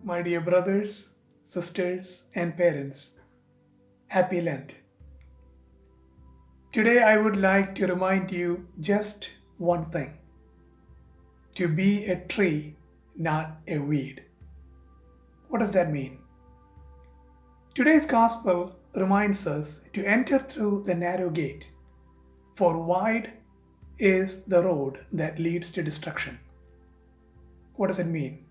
My dear brothers, sisters, and parents, happy Lent. Today I would like to remind you just one thing: to be a tree, not a weed. What does that mean? Today's gospel reminds us to enter through the narrow gate, for wide is the road that leads to destruction. What does it mean?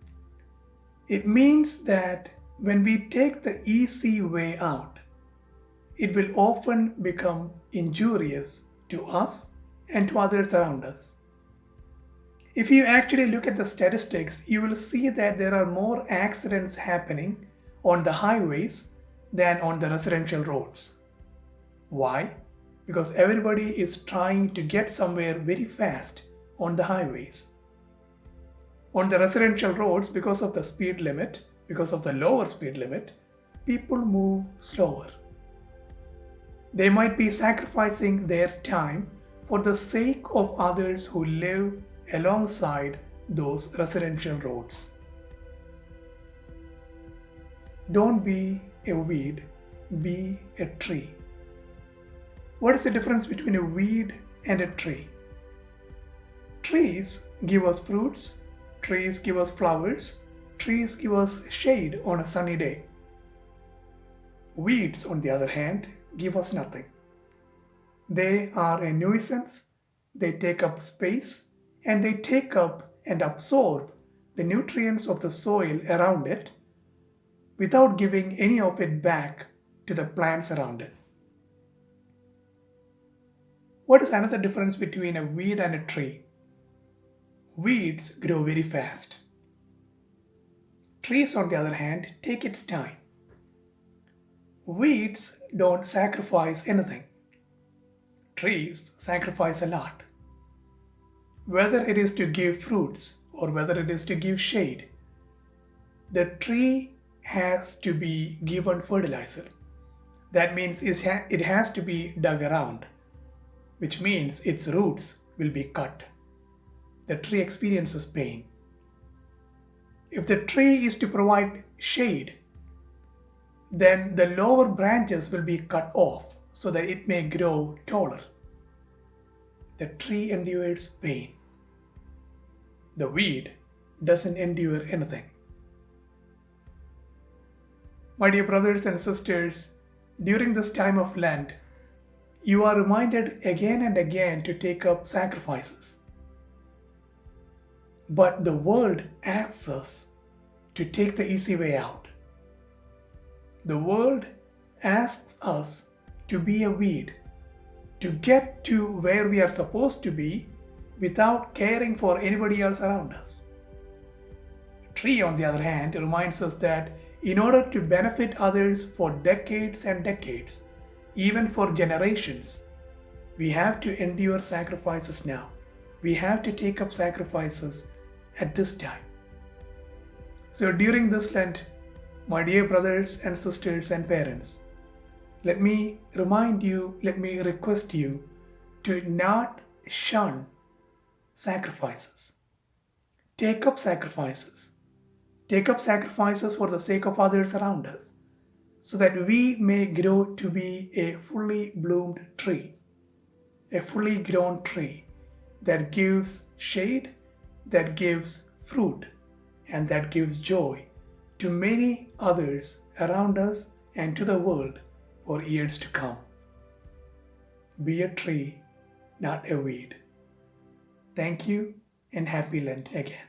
It means that when we take the easy way out, it will often become injurious to us and to others around us. If you actually look at the statistics, you will see that there are more accidents happening on the highways than on the residential roads. Why? Because everybody is trying to get somewhere very fast on the highways. On the residential roads, because of the speed limit, because of the lower speed limit, people move slower. They might be sacrificing their time for the sake of others who live alongside those residential roads. Don't be a weed, be a tree. What is the difference between a weed and a tree? Trees give us fruits, trees give us flowers, trees give us shade on a sunny day. Weeds, on the other hand, give us nothing. They are a nuisance, they take up space, and they take up and absorb the nutrients of the soil around it without giving any of it back to the plants around it. What is another difference between a weed and a tree? Weeds grow very fast. Trees, on the other hand, take its time. Weeds don't sacrifice anything. Trees sacrifice a lot. Whether it is to give fruits or whether it is to give shade, the tree has to be given fertilizer. That means it has to be dug around, which means its roots will be cut. The tree experiences pain. If the tree is to provide shade, then the lower branches will be cut off so that it may grow taller. The tree endures pain. The weed doesn't endure anything. My dear brothers and sisters, during this time of Lent, you are reminded again and again to take up sacrifices. But the world asks us to take the easy way out. The world asks us to be a weed, to get to where we are supposed to be without caring for anybody else around us. A tree, on the other hand, reminds us that in order to benefit others for decades and decades, even for generations, we have to endure sacrifices now. We have to take up sacrifices at this time. So during this Lent, my dear brothers and sisters and parents, let me remind you, let me request you to not shun sacrifices. Take up sacrifices. Take up sacrifices for the sake of others around us, so that we may grow to be a fully bloomed tree, a fully grown tree that gives shade, that gives fruit, and that gives joy to many others around us and to the world for years to come. Be a tree, not a weed. Thank you and happy Lent again.